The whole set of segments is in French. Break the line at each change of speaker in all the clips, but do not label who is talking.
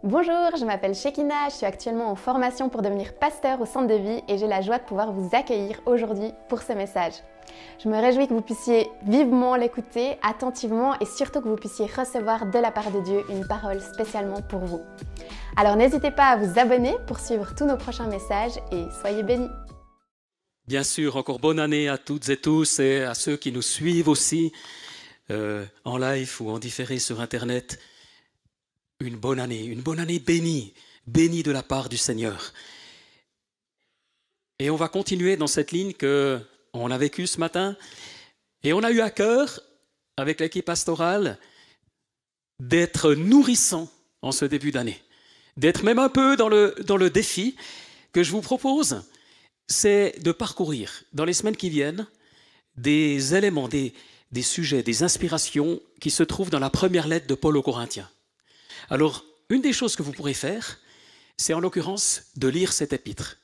Bonjour, je m'appelle Shekina, je suis actuellement en formation pour devenir pasteur au centre de vie et j'ai la joie de pouvoir vous accueillir aujourd'hui pour ce message. Je me réjouis que vous puissiez vivement l'écouter, attentivement et surtout que vous puissiez recevoir de la part de Dieu une parole spécialement pour vous. Alors n'hésitez pas à vous abonner pour suivre tous nos prochains messages et soyez bénis.
Bien sûr, encore bonne année à toutes et tous et à ceux qui nous suivent aussi en live ou en différé sur Internet. Une bonne année bénie, bénie de la part du Seigneur. Et on va continuer dans cette ligne qu'on a vécue ce matin. Et on a eu à cœur, avec l'équipe pastorale, d'être nourrissant en ce début d'année. D'être même un peu dans le défi que je vous propose, c'est de parcourir dans les semaines qui viennent des éléments, des sujets, des inspirations qui se trouvent dans la première lettre de Paul aux Corinthiens. Alors, une des choses que vous pourrez faire, c'est en l'occurrence de lire cet épître.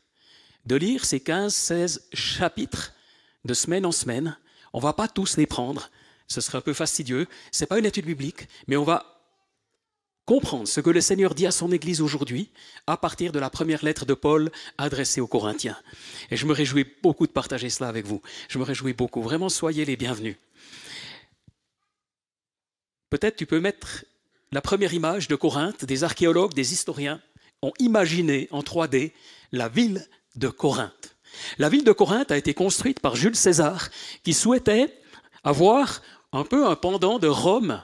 De lire ces 15-16 chapitres de semaine en semaine. On ne va pas tous les prendre, ce serait un peu fastidieux. Ce n'est pas une étude biblique, mais on va comprendre ce que le Seigneur dit à son Église aujourd'hui à partir de la première lettre de Paul adressée aux Corinthiens. Et je me réjouis beaucoup de partager cela avec vous. Je me réjouis beaucoup. Vraiment, soyez les bienvenus. Peut-être tu peux mettre la première image de Corinthe. Des archéologues, des historiens ont imaginé en 3D la ville de Corinthe. La ville de Corinthe a été construite par Jules César qui souhaitait avoir un peu un pendant de Rome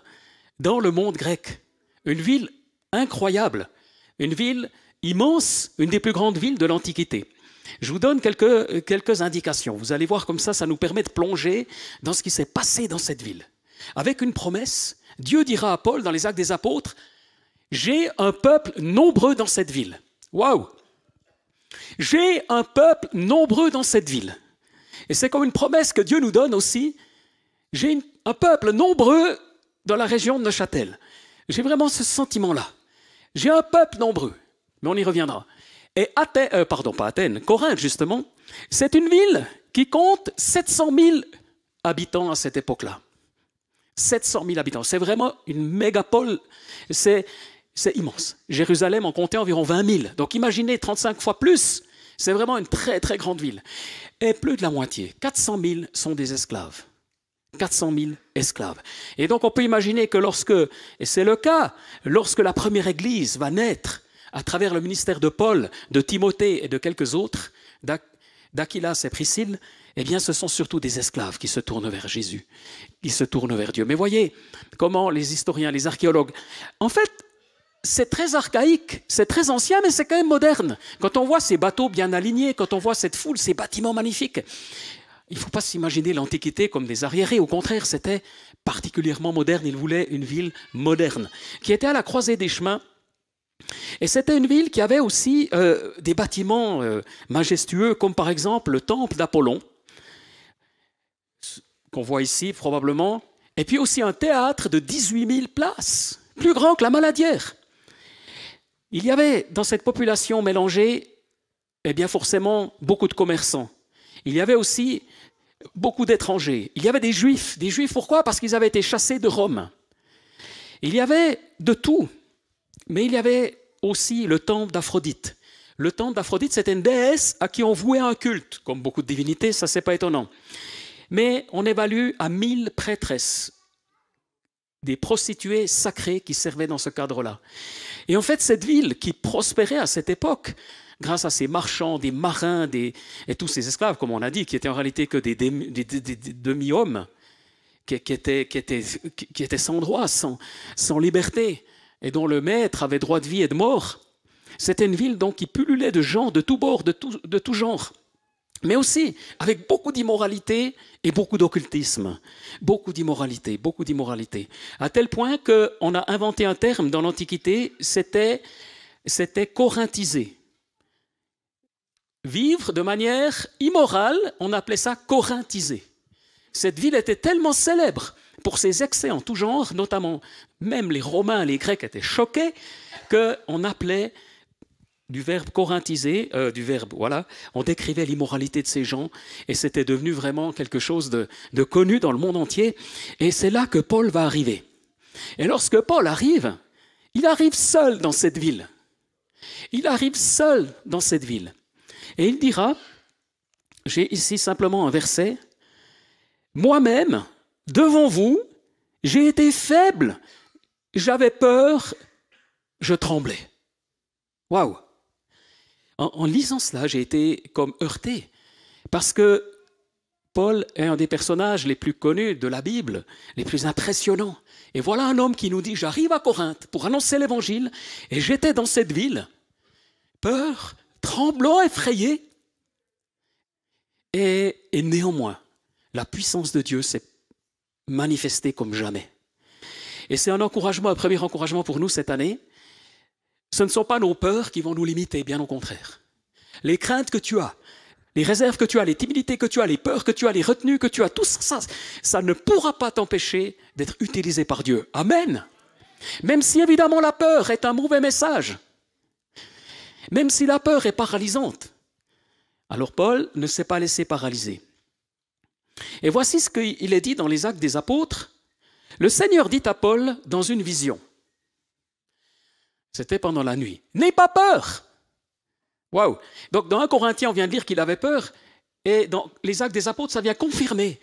dans le monde grec. Une ville incroyable, une ville immense, une des plus grandes villes de l'Antiquité. Je vous donne quelques indications. Vous allez voir comme ça nous permet de plonger dans ce qui s'est passé dans cette ville. Avec une promesse, Dieu dira à Paul dans les Actes des Apôtres, « J'ai un peuple nombreux dans cette ville. » Waouh! J'ai un peuple nombreux dans cette ville. Et c'est comme une promesse que Dieu nous donne aussi. J'ai un peuple nombreux dans la région de Neuchâtel. J'ai vraiment ce sentiment-là. J'ai un peuple nombreux, mais on y reviendra. Et Corinthe justement, c'est une ville qui compte 700 000 habitants à cette époque-là. 700 000 habitants, c'est vraiment une mégapole, c'est immense. Jérusalem en comptait environ 20 000, donc imaginez 35 fois plus, c'est vraiment une très très grande ville. Et plus de la moitié, 400 000 sont des esclaves. 400 000 esclaves. Et donc on peut imaginer que et c'est le cas, lorsque la première église va naître à travers le ministère de Paul, de Timothée et de quelques autres, d'Aquilas et Priscille, eh bien ce sont surtout des esclaves qui se tournent vers Jésus, qui se tournent vers Dieu. Mais voyez comment les historiens, les archéologues, en fait, c'est très archaïque, c'est très ancien, mais c'est quand même moderne. Quand on voit ces bateaux bien alignés, quand on voit cette foule, ces bâtiments magnifiques, il ne faut pas s'imaginer l'Antiquité comme des arriérés. Au contraire, c'était particulièrement moderne. Il voulait une ville moderne, qui était à la croisée des chemins. Et c'était une ville qui avait aussi des bâtiments majestueux, comme par exemple le temple d'Apollon, qu'on voit ici probablement, et puis aussi un théâtre de 18 000 places, plus grand que la Maladière. Il y avait dans cette population mélangée, eh bien forcément, beaucoup de commerçants. Il y avait aussi beaucoup d'étrangers. Il y avait des Juifs. Des Juifs, pourquoi? Parce qu'ils avaient été chassés de Rome. Il y avait de tout. Mais il y avait aussi le temple d'Aphrodite. Le temple d'Aphrodite, c'était une déesse à qui on vouait un culte. Comme beaucoup de divinités, ça, c'est pas étonnant. Mais on évalue à 1000 prêtresses, des prostituées sacrées qui servaient dans ce cadre-là. Et en fait, cette ville qui prospérait à cette époque, grâce à ces marchands, des marins et tous ces esclaves, comme on a dit, qui étaient en réalité que des demi-hommes, qui étaient sans droit, sans liberté, et dont le maître avait droit de vie et de mort. C'était une ville donc qui pullulait de gens de tous bords, de tout genre, mais aussi avec beaucoup d'immoralité et beaucoup d'occultisme. Beaucoup d'immoralité, à tel point qu'on a inventé un terme dans l'Antiquité, c'était corinthiser. Vivre de manière immorale, on appelait ça corinthiser. Cette ville était tellement célèbre pour ses excès en tout genre, notamment même les Romains, les Grecs étaient choqués, qu'on appelait du verbe corinthiser, on décrivait l'immoralité de ces gens et c'était devenu vraiment quelque chose de connu dans le monde entier. Et c'est là que Paul va arriver. Et lorsque Paul arrive, il arrive seul dans cette ville. Il arrive seul dans cette ville. Et il dira, j'ai ici simplement un verset, « Moi-même, devant vous, j'ai été faible, j'avais peur, je tremblais. » Waouh! En lisant cela, j'ai été comme heurté, parce que Paul est un des personnages les plus connus de la Bible, les plus impressionnants. Et voilà un homme qui nous dit, j'arrive à Corinthe pour annoncer l'évangile, et j'étais dans cette ville, peur, tremblant, effrayé. Et néanmoins, la puissance de Dieu s'est manifestée comme jamais. Et c'est un encouragement, un premier encouragement pour nous cette année. Ce ne sont pas nos peurs qui vont nous limiter, bien au contraire. Les craintes que tu as, les réserves que tu as, les timidités que tu as, les peurs que tu as, les retenues que tu as, tout ça, ça ne pourra pas t'empêcher d'être utilisé par Dieu. Amen. Même si évidemment la peur est un mauvais message, même si la peur est paralysante, alors Paul ne s'est pas laissé paralyser. Et voici ce qu'il est dit dans les Actes des Apôtres. Le Seigneur dit à Paul dans une vision, c'était pendant la nuit, « N'aie pas peur !» Waouh! Donc dans 1 Corinthiens, on vient de dire qu'il avait peur, et dans les Actes des Apôtres, ça vient confirmer.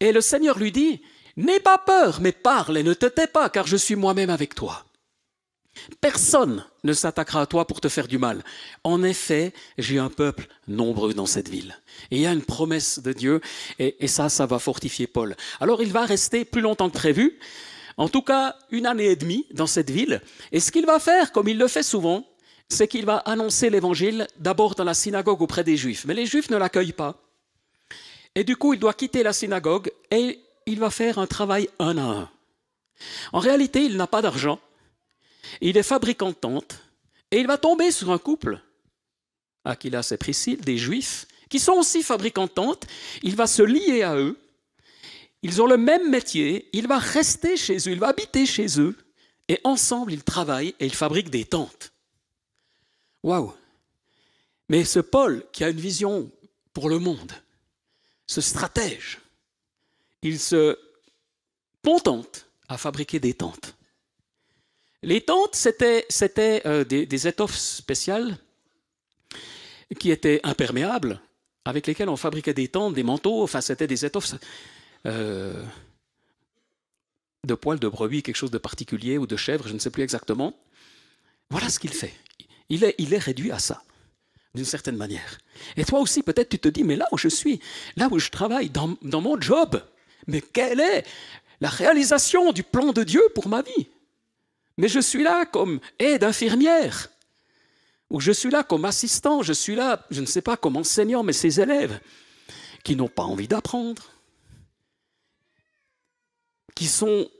Et le Seigneur lui dit, « N'aie pas peur, mais parle et ne te tais pas, car je suis moi-même avec toi. » Personne ne s'attaquera à toi pour te faire du mal. En effet, j'ai un peuple nombreux dans cette ville. Et il y a une promesse de Dieu, et ça va fortifier Paul. Alors il va rester plus longtemps que prévu, en tout cas 1 année et demie dans cette ville. Et ce qu'il va faire, comme il le fait souvent, c'est qu'il va annoncer l'évangile d'abord dans la synagogue auprès des Juifs. Mais les Juifs ne l'accueillent pas. Et du coup, il doit quitter la synagogue et il va faire un travail un à un. En réalité, il n'a pas d'argent. Il est fabricant de tentes et il va tomber sur un couple, Aquilas et Priscille, des Juifs, qui sont aussi fabricants de tentes. Il va se lier à eux. Ils ont le même métier. Il va rester chez eux, il va habiter chez eux. Et ensemble, ils travaillent et ils fabriquent des tentes. Waouh! Mais ce Paul qui a une vision pour le monde, ce stratège, il se contente à fabriquer des tentes. Les tentes, c'était des étoffes spéciales qui étaient imperméables, avec lesquelles on fabriquait des tentes, des manteaux, enfin c'était des étoffes de poils de brebis, quelque chose de particulier, ou de chèvre, je ne sais plus exactement. Voilà ce qu'il fait. Il est réduit à ça, d'une certaine manière. Et toi aussi, peut-être tu te dis, mais là où je suis, là où je travaille, dans mon job, mais quelle est la réalisation du plan de Dieu pour ma vie? Mais je suis là comme aide infirmière, ou je suis là comme assistant, je suis là, je ne sais pas, comme enseignant, mais ces élèves qui n'ont pas envie d'apprendre, qui sont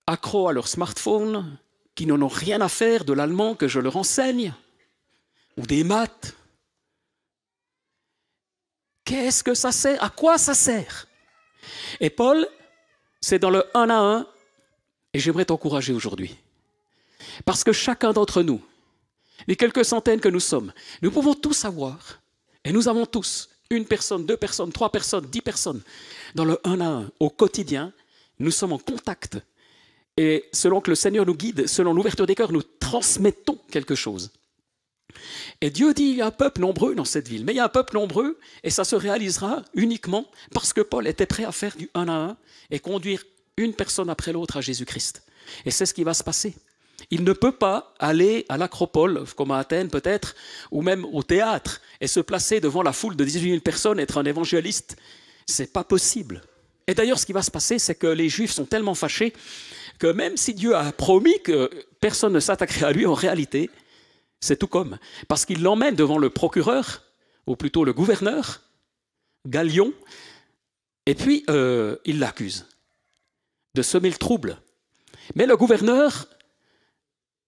accros à leur smartphone, qui n'en ont rien à faire de l'allemand que je leur enseigne, ou des maths. Qu'est-ce que ça sert? À quoi ça sert? Et Paul, c'est dans le 1 à 1, et j'aimerais t'encourager aujourd'hui. Parce que chacun d'entre nous, les quelques centaines que nous sommes, nous pouvons tous avoir, et nous avons tous, 1 personne, 2 personnes, 3 personnes, 10 personnes, dans le 1 à 1, au quotidien, nous sommes en contact. Et selon que le Seigneur nous guide, selon l'ouverture des cœurs, nous transmettons quelque chose. Et Dieu dit, il y a un peuple nombreux dans cette ville, mais il y a un peuple nombreux, et ça se réalisera uniquement parce que Paul était prêt à faire du 1 à 1 et conduire une personne après l'autre à Jésus-Christ. Et c'est ce qui va se passer. Il ne peut pas aller à l'Acropole, comme à Athènes peut-être, ou même au théâtre, et se placer devant la foule de 18 000 personnes, être un évangéliste. C'est pas possible. Et d'ailleurs, ce qui va se passer, c'est que les Juifs sont tellement fâchés que même si Dieu a promis que personne ne s'attaquerait à lui, en réalité, c'est tout comme. Parce qu'il l'emmène devant le procureur, ou plutôt le gouverneur, Galion, et puis il l'accuse de semer le trouble. Mais le gouverneur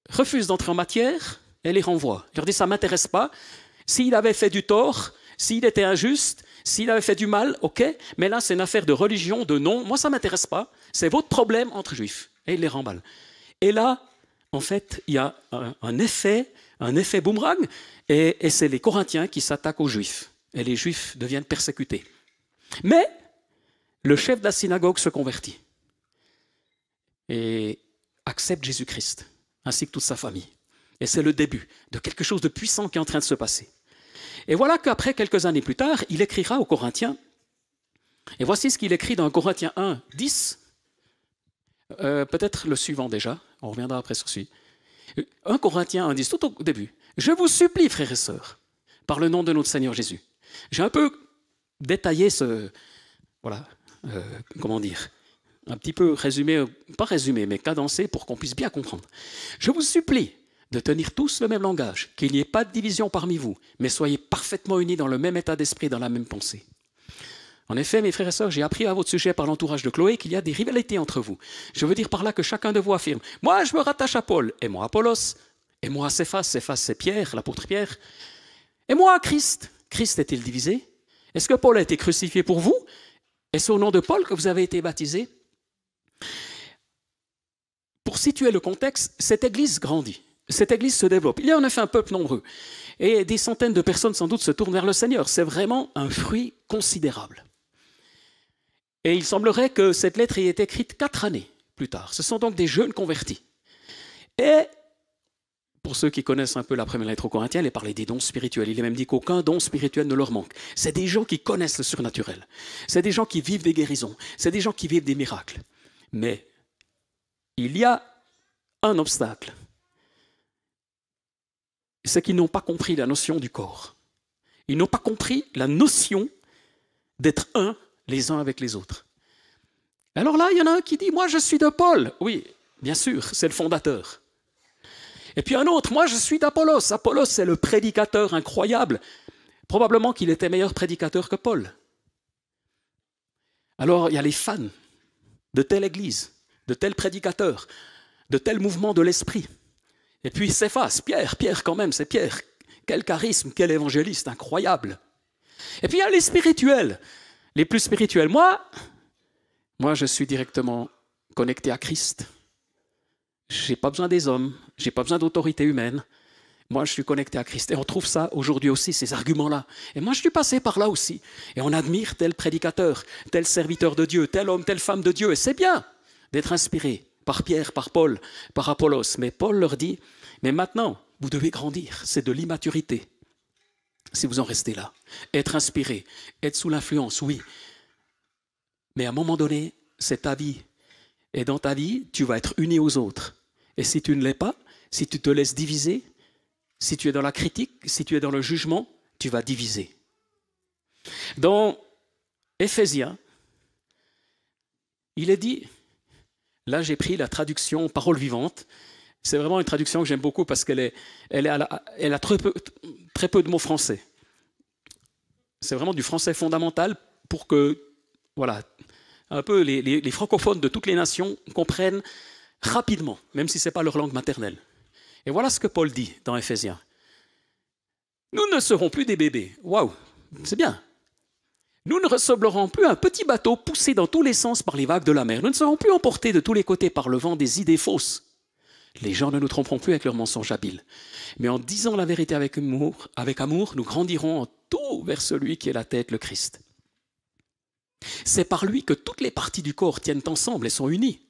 refuse d'entrer en matière et les renvoie. Il leur dit, ça ne m'intéresse pas. S'il avait fait du tort, s'il était injuste, s'il avait fait du mal, ok, mais là c'est une affaire de religion, de nom, moi ça ne m'intéresse pas, c'est votre problème entre juifs. Et il les remballe. Et là, en fait, il y a un effet boomerang, et c'est les Corinthiens qui s'attaquent aux juifs. Et les juifs deviennent persécutés. Mais le chef de la synagogue se convertit et accepte Jésus-Christ. ainsi que toute sa famille. Et c'est le début de quelque chose de puissant qui est en train de se passer. Et voilà qu'après, quelques années plus tard, il écrira aux Corinthiens, et voici ce qu'il écrit dans Corinthiens 1, 10, peut-être le suivant déjà, on reviendra après sur celui. 1 Corinthiens 1, 10, tout au début. « Je vous supplie, frères et sœurs, par le nom de notre Seigneur Jésus. » J'ai un peu détaillé comment dire, un petit peu résumé, pas résumé, mais cadencé pour qu'on puisse bien comprendre. « Je vous supplie de tenir tous le même langage, qu'il n'y ait pas de division parmi vous, mais soyez parfaitement unis dans le même état d'esprit, dans la même pensée. » En effet, mes frères et sœurs, j'ai appris à votre sujet par l'entourage de Chloé qu'il y a des rivalités entre vous. Je veux dire par là que chacun de vous affirme « Moi, je me rattache à Paul, et moi à Apollos, et moi à Céphas, Céphas c'est Pierre, l'apôtre Pierre, et moi à Christ. Christ est-il divisé? Est-ce que Paul a été crucifié pour vous? Est-ce au nom de Paul que vous avez été baptisés? » Pour situer le contexte, cette église grandit, cette église se développe. Il y a en effet un peuple nombreux, et des centaines de personnes sans doute se tournent vers le Seigneur. C'est vraiment un fruit considérable. Et il semblerait que cette lettre ait été écrite 4 années plus tard. Ce sont donc des jeunes convertis. Et pour ceux qui connaissent un peu la première lettre aux Corinthiens, il est parlé des dons spirituels. Il est même dit qu'aucun don spirituel ne leur manque. C'est des gens qui connaissent le surnaturel. C'est des gens qui vivent des guérisons. C'est des gens qui vivent des miracles. Mais il y a un obstacle. C'est qu'ils n'ont pas compris la notion du corps. Ils n'ont pas compris la notion d'être un les uns avec les autres. Alors là, il y en a un qui dit « Moi, je suis de Paul. » Oui, bien sûr, c'est le fondateur. Et puis un autre « Moi, je suis d'Apollos. » Apollos, c'est le prédicateur incroyable. Probablement qu'il était meilleur prédicateur que Paul. Alors, il y a les fans de telle église, de tel prédicateur, de tel mouvement de l'esprit. Et puis Céphas, Pierre quand même, c'est Pierre. Quel charisme, quel évangéliste, incroyable. Et puis il y a les spirituels. Les plus spirituels, moi, je suis directement connecté à Christ. Je n'ai pas besoin des hommes, je n'ai pas besoin d'autorité humaine. Moi, je suis connecté à Christ. Et on trouve ça aujourd'hui aussi, ces arguments-là. Et moi, je suis passé par là aussi. Et on admire tel prédicateur, tel serviteur de Dieu, tel homme, telle femme de Dieu. Et c'est bien d'être inspiré par Pierre, par Paul, par Apollos. Mais Paul leur dit, mais maintenant, vous devez grandir. C'est de l'immaturité. Si vous en restez là, être inspiré, être sous l'influence, oui. Mais à un moment donné, c'est ta vie. Et dans ta vie, tu vas être uni aux autres. Et si tu ne l'es pas, si tu te laisses diviser, si tu es dans la critique, si tu es dans le jugement, tu vas diviser. Dans Éphésiens, il est dit, là j'ai pris la traduction Parole vivante. C'est vraiment une traduction que j'aime beaucoup parce qu'elle a très peu de mots français. C'est vraiment du français fondamental pour que, voilà, un peu les francophones de toutes les nations comprennent rapidement, même si ce n'est pas leur langue maternelle. Et voilà ce que Paul dit dans Éphésiens. Nous ne serons plus des bébés. Waouh, c'est bien. Nous ne ressemblerons plus à un petit bateau poussé dans tous les sens par les vagues de la mer. Nous ne serons plus emportés de tous les côtés par le vent des idées fausses. Les gens ne nous tromperont plus avec leurs mensonges habiles. Mais en disant la vérité avec amour, nous grandirons en tout vers celui qui est la tête, le Christ. C'est par lui que toutes les parties du corps tiennent ensemble et sont unies.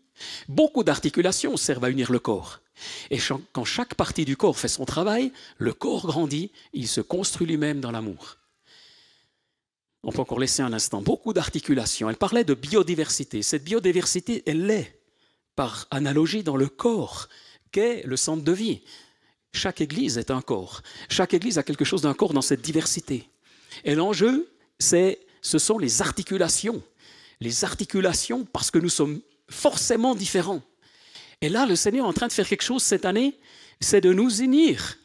Beaucoup d'articulations servent à unir le corps. Et quand chaque partie du corps fait son travail, le corps grandit, il se construit lui-même dans l'amour. On peut encore laisser un instant. Beaucoup d'articulations. Elle parlait de biodiversité. Cette biodiversité, elle l'est, par analogie, dans le corps, qu'est le centre de vie. Chaque église est un corps. Chaque église a quelque chose d'un corps dans cette diversité. Et l'enjeu, ce sont les articulations. Les articulations parce que nous sommes forcément différents. Et là, le Seigneur est en train de faire quelque chose cette année, c'est de nous unir.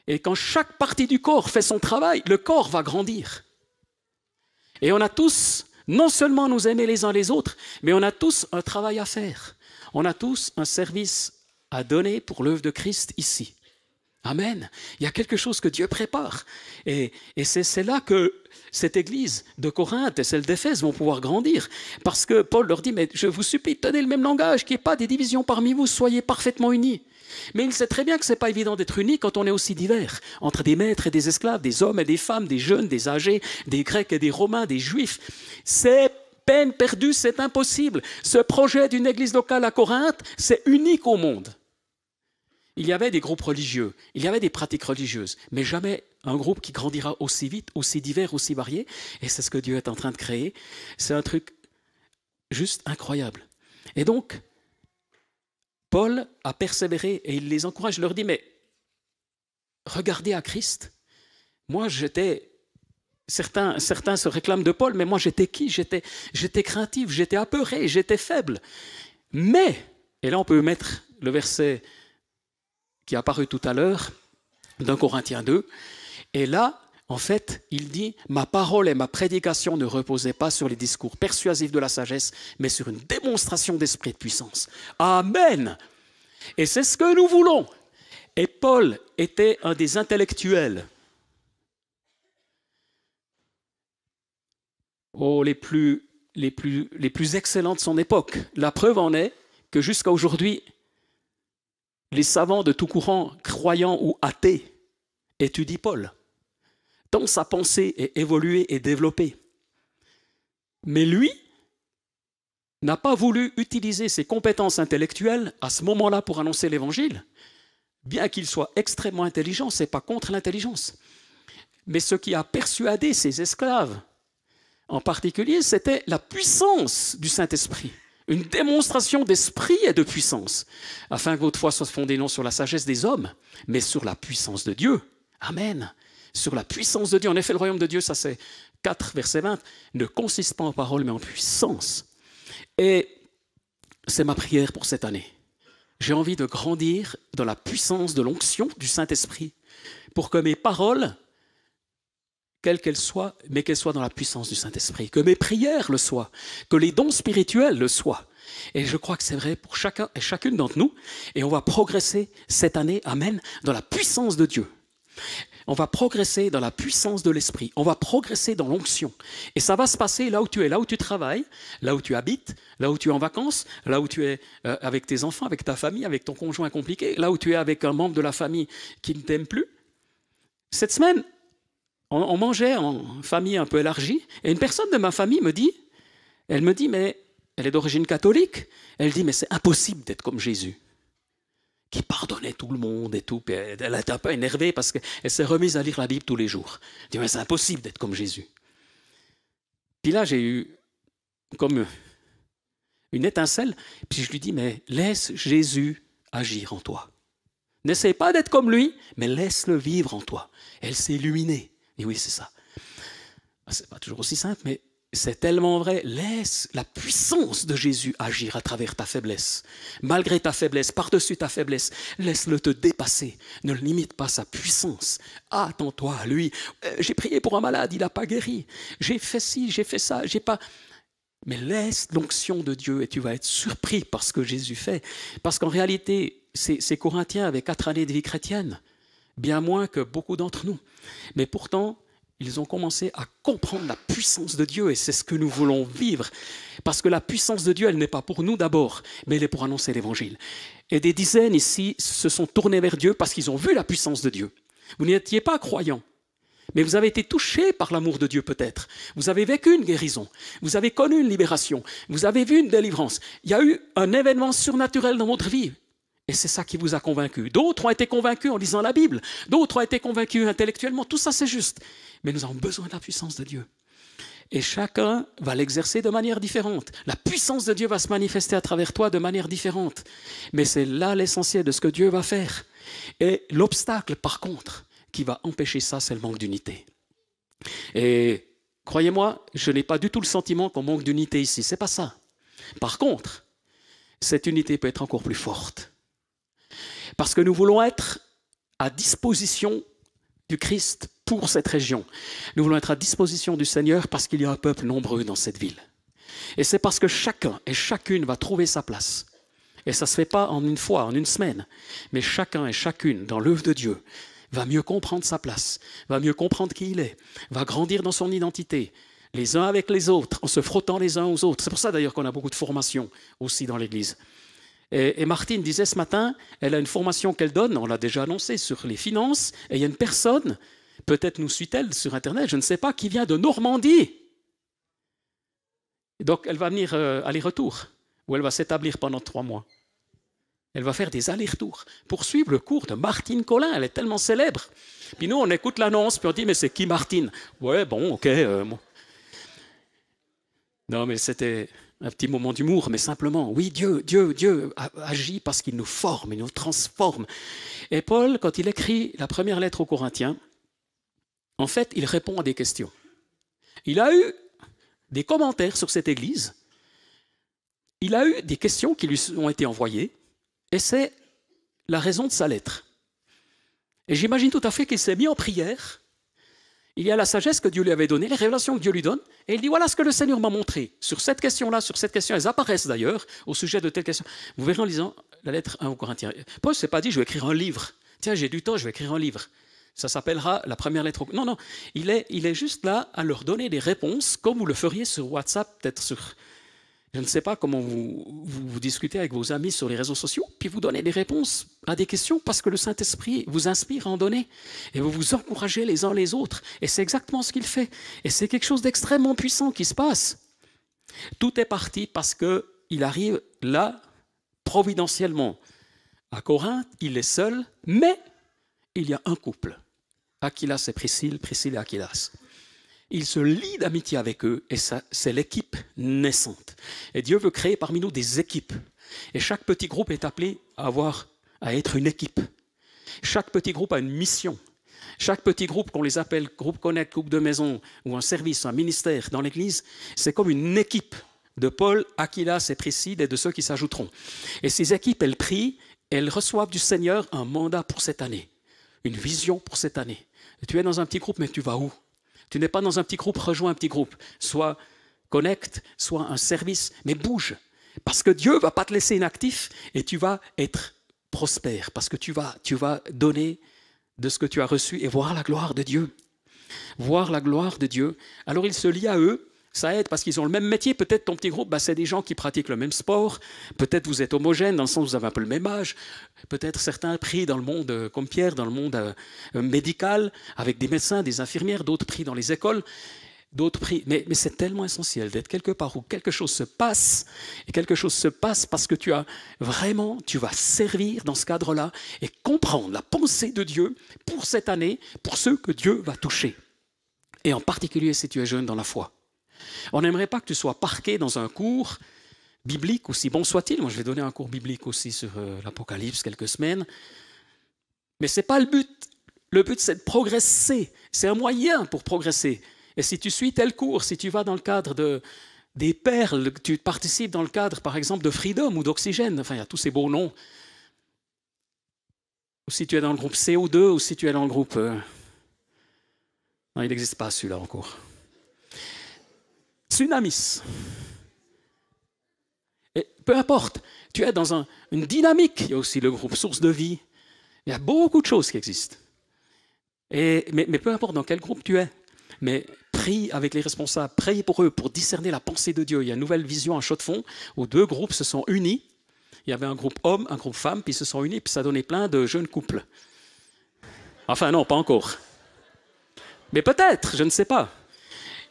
Et quand chaque partie du corps fait son travail, le corps va grandir. Et on a tous, non seulement nous aimer les uns les autres, mais on a tous un travail à faire. On a tous un service à donner pour l'œuvre de Christ ici. Amen. Il y a quelque chose que Dieu prépare. Et c'est là que cette église de Corinthe et celle d'Éphèse vont pouvoir grandir. Parce que Paul leur dit, mais je vous supplie, tenez le même langage, qu'il n'y ait pas des divisions parmi vous, soyez parfaitement unis. Mais il sait très bien que ce n'est pas évident d'être unis quand on est aussi divers, entre des maîtres et des esclaves, des hommes et des femmes, des jeunes, des âgés, des Grecs et des Romains, des Juifs. C'est peine perdue, c'est impossible. Ce projet d'une église locale à Corinthe, c'est unique au monde. Il y avait des groupes religieux, il y avait des pratiques religieuses, mais jamais un groupe qui grandira aussi vite, aussi divers, aussi varié. Et c'est ce que Dieu est en train de créer. C'est un truc juste incroyable. Et donc, Paul a persévéré et il les encourage. Il leur dit, mais regardez à Christ. Moi, certains se réclament de Paul, mais moi, j'étais qui? J'étais craintif, j'étais apeuré, j'étais faible. Mais, et là, on peut mettre le verset qui est apparu tout à l'heure, d'un Corinthiens 2, et là, en fait, il dit « Ma parole et ma prédication ne reposaient pas sur les discours persuasifs de la sagesse, mais sur une démonstration d'esprit de puissance. » Amen. Et c'est ce que nous voulons. Et Paul était un des intellectuels les plus excellents de son époque. La preuve en est que jusqu'à aujourd'hui, les savants de tout courant, croyants ou athées, étudient Paul, tant sa pensée est évoluée et développée. Mais lui n'a pas voulu utiliser ses compétences intellectuelles à ce moment-là pour annoncer l'Évangile. Bien qu'il soit extrêmement intelligent, ce n'est pas contre l'intelligence. Mais ce qui a persuadé ses esclaves, en particulier, c'était la puissance du Saint-Esprit. Une démonstration d'esprit et de puissance, afin que votre foi soit fondée non sur la sagesse des hommes, mais sur la puissance de Dieu. Amen. Sur la puissance de Dieu. En effet, le royaume de Dieu, ça c'est 4, verset 20, ne consiste pas en parole, mais en puissance. Et c'est ma prière pour cette année. J'ai envie de grandir dans la puissance de l'onction du Saint-Esprit, pour que mes paroles, quelles qu'elles soient, mais qu'elles soient dans la puissance du Saint-Esprit, que mes prières le soient, que les dons spirituels le soient. Et je crois que c'est vrai pour chacun et chacune d'entre nous, et on va progresser cette année, amen, dans la puissance de Dieu. On va progresser dans la puissance de l'Esprit, on va progresser dans l'onction. Et ça va se passer là où tu es, là où tu travailles, là où tu habites, là où tu es en vacances, là où tu es avec tes enfants, avec ta famille, avec ton conjoint compliqué, là où tu es avec un membre de la famille qui ne t'aime plus. Cette semaine, on mangeait en famille un peu élargie, et une personne de ma famille me dit, mais elle est d'origine catholique, elle dit, mais c'est impossible d'être comme Jésus, qui pardonnait tout le monde et tout. Puis elle était un peu énervée parce qu'elle s'est remise à lire la Bible tous les jours. Elle dit, mais c'est impossible d'être comme Jésus. Puis là, j'ai eu comme une étincelle, puis je lui dis, mais laisse Jésus agir en toi. N'essaie pas d'être comme lui, mais laisse-le vivre en toi. Elle s'est illuminée. Et oui, c'est ça. C'est pas toujours aussi simple, mais c'est tellement vrai. Laisse la puissance de Jésus agir à travers ta faiblesse. Malgré ta faiblesse, par-dessus ta faiblesse, laisse-le te dépasser. Ne limite pas sa puissance. Attends-toi à lui. J'ai prié pour un malade, il n'a pas guéri. J'ai fait ci, j'ai fait ça, j'ai pas... Mais laisse l'onction de Dieu et tu vas être surpris par ce que Jésus fait. Parce qu'en réalité, ces Corinthiens avaient 4 années de vie chrétienne. Bien moins que beaucoup d'entre nous. Mais pourtant, ils ont commencé à comprendre la puissance de Dieu et c'est ce que nous voulons vivre. Parce que la puissance de Dieu, elle n'est pas pour nous d'abord, mais elle est pour annoncer l'Évangile. Et des dizaines ici se sont tournés vers Dieu parce qu'ils ont vu la puissance de Dieu. Vous n'étiez pas croyants, mais vous avez été touchés par l'amour de Dieu peut-être. Vous avez vécu une guérison, vous avez connu une libération, vous avez vu une délivrance. Il y a eu un événement surnaturel dans votre vie. Et c'est ça qui vous a convaincu. D'autres ont été convaincus en lisant la Bible. D'autres ont été convaincus intellectuellement. Tout ça, c'est juste. Mais nous avons besoin de la puissance de Dieu. Et chacun va l'exercer de manière différente. La puissance de Dieu va se manifester à travers toi de manière différente. Mais c'est là l'essentiel de ce que Dieu va faire. Et l'obstacle, par contre, qui va empêcher ça, c'est le manque d'unité. Et croyez-moi, je n'ai pas du tout le sentiment qu'on manque d'unité ici. Ce n'est pas ça. Par contre, cette unité peut être encore plus forte. Parce que nous voulons être à disposition du Christ pour cette région. Nous voulons être à disposition du Seigneur parce qu'il y a un peuple nombreux dans cette ville. Et c'est parce que chacun et chacune va trouver sa place. Et ça ne se fait pas en une fois, en une semaine. Mais chacun et chacune dans l'œuvre de Dieu va mieux comprendre sa place, va mieux comprendre qui il est, va grandir dans son identité, les uns avec les autres, en se frottant les uns aux autres. C'est pour ça d'ailleurs qu'on a beaucoup de formations aussi dans l'Église. Et Martine disait ce matin, elle a une formation qu'elle donne, on l'a déjà annoncé, sur les finances, et il y a une personne, peut-être nous suit-elle sur Internet, je ne sais pas, qui vient de Normandie. Et donc elle va venir aller-retour, où elle va s'établir pendant 3 mois. Elle va faire des allers-retours pour suivre le cours de Martine Collin. Elle est tellement célèbre. Puis nous, on écoute l'annonce, puis on dit, mais c'est qui Martine? Ouais, bon, ok. Bon. Non, mais c'était un petit moment d'humour, mais simplement, oui, Dieu agit parce qu'il nous forme, il nous transforme. Et Paul, quand il écrit la première lettre aux Corinthiens, en fait, il répond à des questions. Il a eu des commentaires sur cette église. Il a eu des questions qui lui ont été envoyées, et c'est la raison de sa lettre. Et j'imagine tout à fait qu'il s'est mis en prière. Il y a la sagesse que Dieu lui avait donnée, les révélations que Dieu lui donne, et il dit, voilà ce que le Seigneur m'a montré. Sur cette question-là, sur cette question, elles apparaissent d'ailleurs au sujet de telle question. Vous verrez en lisant la lettre 1 aux Corinthiens. Paul ne s'est pas dit, je vais écrire un livre. Tiens, j'ai du temps, je vais écrire un livre. Ça s'appellera la première lettre aux... Non, il est juste là à leur donner des réponses, comme vous le feriez sur WhatsApp, peut-être sur... Je ne sais pas comment vous discutez avec vos amis sur les réseaux sociaux, puis vous donnez des réponses à des questions parce que le Saint-Esprit vous inspire à en donner. Et vous vous encouragez les uns les autres. Et c'est exactement ce qu'il fait. Et c'est quelque chose d'extrêmement puissant qui se passe. Tout est parti parce qu'il arrive là, providentiellement. À Corinthe, il est seul, mais il y a un couple. Aquilas et Priscille, Priscille et Aquilas. Il se lie d'amitié avec eux et ça, c'est l'équipe naissante. Et Dieu veut créer parmi nous des équipes. Et chaque petit groupe est appelé à être une équipe. Chaque petit groupe a une mission. Chaque petit groupe, qu'on les appelle groupe Connect, groupe de maison ou un service, un ministère dans l'Église, c'est comme une équipe de Paul, Aquilas et Priscille et de ceux qui s'ajouteront. Et ces équipes, elles prient, elles reçoivent du Seigneur un mandat pour cette année, une vision pour cette année. Et tu es dans un petit groupe, mais tu vas où? Tu n'es pas dans un petit groupe, rejoins un petit groupe. Soit connect, soit un service, mais bouge. Parce que Dieu ne va pas te laisser inactif et tu vas être prospère. Parce que tu vas donner de ce que tu as reçu et voir la gloire de Dieu. Voir la gloire de Dieu. Alors il se lie à eux. Ça aide parce qu'ils ont le même métier. Peut-être ton petit groupe, c'est des gens qui pratiquent le même sport. Peut-être vous êtes homogène dans le sens où vous avez un peu le même âge. Peut-être certains prient dans le monde, comme Pierre, dans le monde médical, avec des médecins, des infirmières. D'autres prient dans les écoles. D'autres prient. Mais c'est tellement essentiel d'être quelque part où quelque chose se passe. Et quelque chose se passe parce que tu vas servir dans ce cadre-là et comprendre la pensée de Dieu pour cette année, pour ceux que Dieu va toucher. Et en particulier si tu es jeune dans la foi. On n'aimerait pas que tu sois parqué dans un cours biblique, aussi bon soit-il. Moi, je vais donner un cours biblique aussi sur l'Apocalypse quelques semaines. Mais ce n'est pas le but. Le but, c'est de progresser. C'est un moyen pour progresser. Et si tu suis tel cours, si tu vas dans le cadre des perles, tu participes dans le cadre, par exemple, de Freedom ou d'Oxygène, enfin, il y a tous ces beaux noms. Ou si tu es dans le groupe CO2, ou si tu es dans le groupe... Non, il n'existe pas celui-là encore. Tsunamis. Et peu importe, tu es dans une dynamique. Il y a aussi le groupe Source de Vie. Il y a beaucoup de choses qui existent. Mais peu importe dans quel groupe tu es. Mais prie avec les responsables, prie pour eux, pour discerner la pensée de Dieu. Il y a une nouvelle vision à Chaux-de-Fonds où 2 groupes se sont unis. Il y avait un groupe homme, un groupe femme, puis ils se sont unis, puis ça a donné plein de jeunes couples. Enfin non, pas encore. Mais peut-être, je ne sais pas.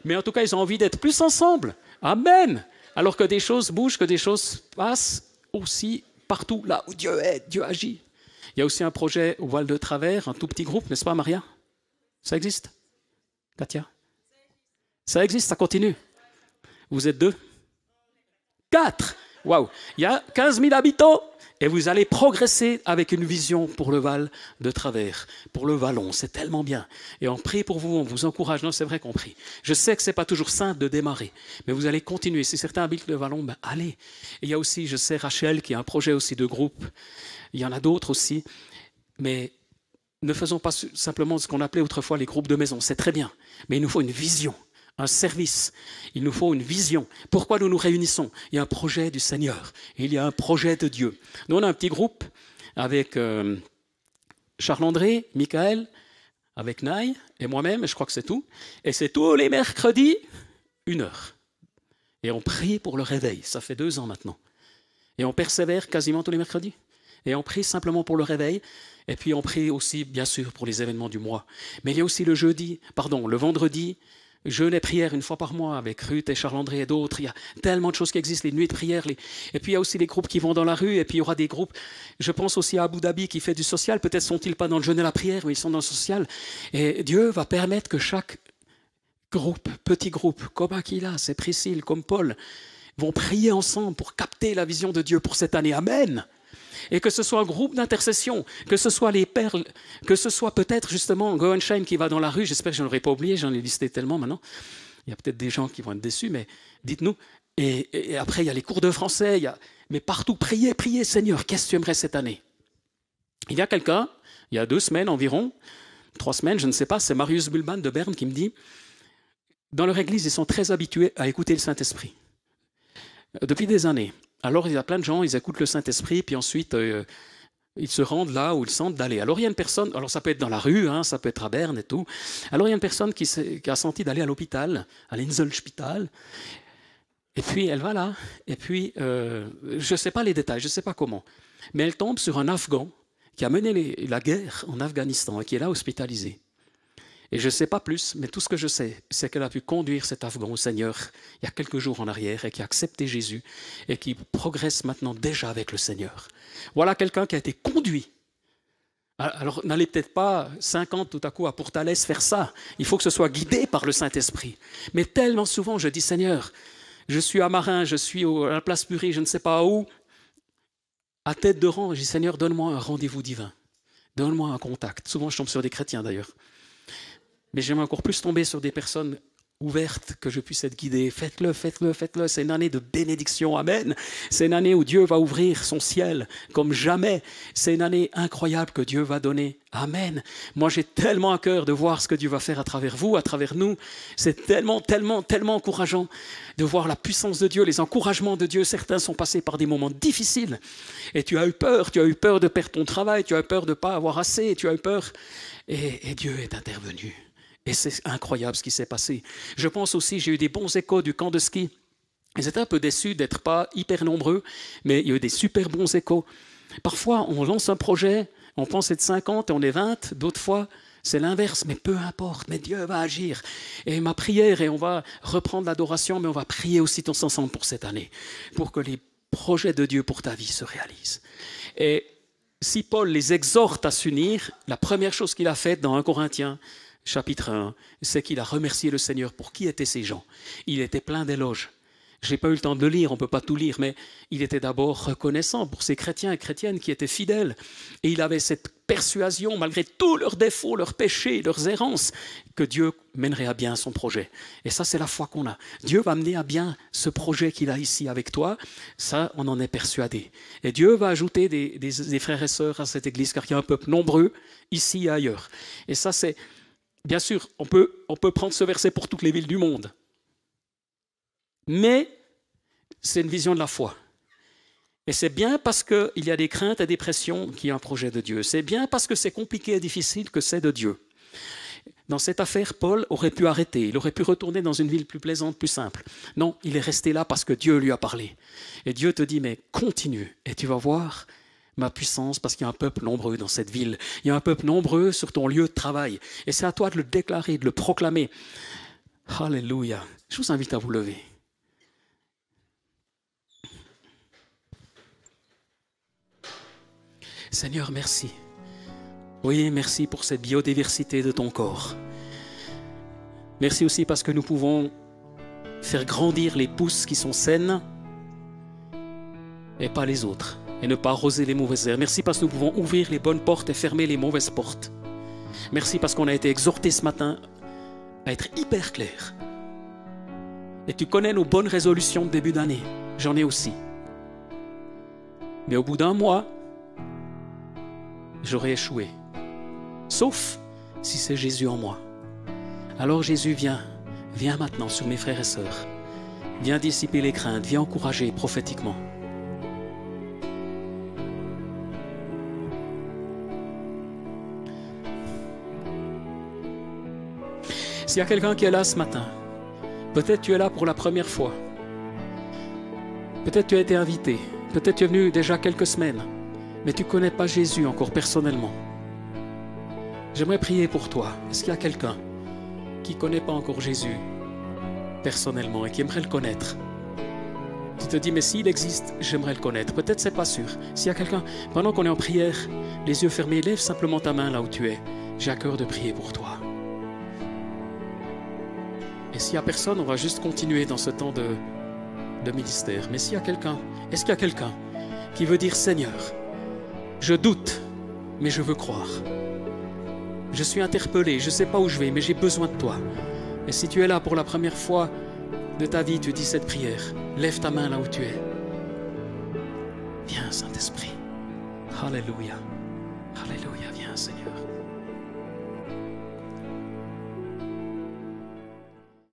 Mais en tout cas, ils ont envie d'être plus ensemble. Amen. Alors que des choses bougent, que des choses passent aussi partout là où Dieu est, Dieu agit. Il y a aussi un projet au Voile de Travers, un tout petit groupe, n'est-ce pas, Maria? Ça existe? Katia? Ça existe, ça continue. Vous êtes 2? 4? Waouh! Il y a 15 000 habitants et vous allez progresser avec une vision pour le Val de Travers, pour le Vallon. C'est tellement bien. Et on prie pour vous, on vous encourage. Non, c'est vrai qu'on prie. Je sais que ce n'est pas toujours simple de démarrer, mais vous allez continuer. Si certains habitent le Vallon, allez. Et il y a aussi, je sais, Rachel qui a un projet aussi de groupe. Il y en a d'autres aussi. Mais ne faisons pas simplement ce qu'on appelait autrefois les groupes de maison. C'est très bien. Mais il nous faut une vision. Un service, il nous faut une vision. Pourquoi nous nous réunissons? Il y a un projet du Seigneur, il y a un projet de Dieu. Nous, on a un petit groupe avec Charles-André, Michael, avec Naï et moi-même, et je crois que c'est tout. Et c'est tous les mercredis, 1 heure. Et on prie pour le réveil, ça fait 2 ans maintenant. Et on persévère quasiment tous les mercredis. Et on prie simplement pour le réveil. Et puis on prie aussi, bien sûr, pour les événements du mois. Mais il y a aussi le vendredi, jeûne et prière une fois par mois avec Ruth et Charles-André et d'autres. Il y a tellement de choses qui existent, les nuits de prière. Et puis il y a aussi les groupes qui vont dans la rue. Et puis il y aura des groupes, je pense aussi à Abu Dhabi qui fait du social. Peut-être sont-ils pas dans le jeûne et la prière, mais ils sont dans le social. Et Dieu va permettre que chaque groupe, petit groupe, comme Aquila, c'est Priscille, comme Paul, vont prier ensemble pour capter la vision de Dieu pour cette année. Amen. Et que ce soit un groupe d'intercession, que ce soit les perles, que ce soit peut-être justement Goenschein qui va dans la rue, j'espère que je ne l'aurai pas oublié, j'en ai listé tellement maintenant, il y a peut-être des gens qui vont être déçus, mais dites-nous. Et après, il y a les cours de français, mais partout, priez, priez, Seigneur, qu'est-ce que tu aimerais cette année? Il y a quelqu'un, il y a 2 semaines environ, 3 semaines, je ne sais pas, c'est Marius Bulban de Berne qui me dit, dans leur église, ils sont très habitués à écouter le Saint-Esprit, depuis des années. Alors, il y a plein de gens, ils écoutent le Saint-Esprit, puis ensuite, ils se rendent là où ils sentent d'aller. Alors, il y a une personne, alors ça peut être dans la rue, hein, ça peut être à Berne et tout. Alors, il y a une personne qui a senti d'aller à l'hôpital, à l'Inselspital. Et puis, elle va là. Et puis, je ne sais pas les détails, je ne sais pas comment. Mais elle tombe sur un Afghan qui a mené la guerre en Afghanistan et qui est là hospitalisé. Et je ne sais pas plus, mais tout ce que je sais, c'est qu'elle a pu conduire cet Afghan au Seigneur il y a quelques jours en arrière et qui a accepté Jésus et qui progresse maintenant déjà avec le Seigneur. Voilà quelqu'un qui a été conduit. Alors n'allez peut-être pas 50 tout à coup à Pourtalès faire ça. Il faut que ce soit guidé par le Saint-Esprit. Mais tellement souvent je dis Seigneur, je suis à Marin, je suis à la place Bury, je ne sais pas où, à tête de rang, je dis Seigneur, donne-moi un rendez-vous divin. Donne-moi un contact. Souvent je tombe sur des chrétiens d'ailleurs. Mais j'aimerais encore plus tomber sur des personnes ouvertes, que je puisse être guidé. Faites-le, faites-le, faites-le. C'est une année de bénédiction. Amen. C'est une année où Dieu va ouvrir son ciel comme jamais. C'est une année incroyable que Dieu va donner. Amen. Moi, j'ai tellement à cœur de voir ce que Dieu va faire à travers vous, à travers nous. C'est tellement, tellement, tellement encourageant de voir la puissance de Dieu, les encouragements de Dieu. Certains sont passés par des moments difficiles. Et tu as eu peur de perdre ton travail, tu as eu peur de ne pas avoir assez, tu as eu peur. Et Dieu est intervenu. Et c'est incroyable ce qui s'est passé. Je pense aussi, j'ai eu des bons échos du camp de ski. Ils étaient un peu déçus d'être pas hyper nombreux, mais il y a eu des super bons échos. Parfois, on lance un projet, on pense être 50 et on est 20. D'autres fois, c'est l'inverse, mais peu importe, mais Dieu va agir. Et ma prière, et on va reprendre l'adoration, mais on va prier aussi tous ensemble pour cette année, pour que les projets de Dieu pour ta vie se réalisent. Et si Paul les exhorte à s'unir, la première chose qu'il a faite dans 1 Corinthiens, chapitre 1, c'est qu'il a remercié le Seigneur. Pour qui étaient ces gens? Il était plein d'éloges. Je n'ai pas eu le temps de le lire, on ne peut pas tout lire, mais il était d'abord reconnaissant pour ces chrétiens et chrétiennes qui étaient fidèles. Et il avait cette persuasion, malgré tous leurs défauts, leurs péchés, leurs errances, que Dieu mènerait à bien son projet. Et ça, c'est la foi qu'on a. Dieu va mener à bien ce projet qu'il a ici avec toi. Ça, on en est persuadé. Et Dieu va ajouter des frères et sœurs à cette église, car il y a un peuple nombreux, ici et ailleurs. Et ça, c'est... Bien sûr, on peut prendre ce verset pour toutes les villes du monde. Mais c'est une vision de la foi. Et c'est bien parce qu'il y a des craintes et des pressions qu'il y a un projet de Dieu. C'est bien parce que c'est compliqué et difficile que c'est de Dieu. Dans cette affaire, Paul aurait pu arrêter. Il aurait pu retourner dans une ville plus plaisante, plus simple. Non, il est resté là parce que Dieu lui a parlé. Et Dieu te dit, mais continue. Et tu vas voir ma puissance, parce qu'il y a un peuple nombreux dans cette ville. Il y a un peuple nombreux sur ton lieu de travail. Et c'est à toi de le déclarer, de le proclamer. Alléluia. Je vous invite à vous lever. Seigneur, merci. Oui, merci pour cette biodiversité de ton corps. Merci aussi parce que nous pouvons faire grandir les pousses qui sont saines et pas les autres. Et ne pas arroser les mauvaises herbes. Merci parce que nous pouvons ouvrir les bonnes portes et fermer les mauvaises portes. Merci parce qu'on a été exhortés ce matin à être hyper clair. Et tu connais nos bonnes résolutions de début d'année. J'en ai aussi. Mais au bout d'un mois, j'aurais échoué. Sauf si c'est Jésus en moi. Alors Jésus, viens maintenant sur mes frères et sœurs. Viens dissiper les craintes, viens encourager prophétiquement. S'il y a quelqu'un qui est là ce matin, peut-être tu es là pour la première fois. Peut-être tu as été invité. Peut-être tu es venu déjà quelques semaines. Mais tu ne connais pas Jésus encore personnellement. J'aimerais prier pour toi. Est-ce qu'il y a quelqu'un qui ne connaît pas encore Jésus personnellement et qui aimerait le connaître. Tu te dis, mais s'il existe, j'aimerais le connaître. Peut-être c'est pas sûr. S'il y a quelqu'un, pendant qu'on est en prière, les yeux fermés, lève simplement ta main là où tu es. J'ai à cœur de prier pour toi. Et s'il n'y a personne, on va juste continuer dans ce temps de ministère. Mais s'il y a quelqu'un, est-ce qu'il y a quelqu'un qui veut dire, Seigneur, je doute, mais je veux croire. Je suis interpellé, je ne sais pas où je vais, mais j'ai besoin de toi. Et si tu es là pour la première fois de ta vie, tu dis cette prière, lève ta main là où tu es. Viens, Saint-Esprit. Alléluia. Alléluia, viens, Seigneur.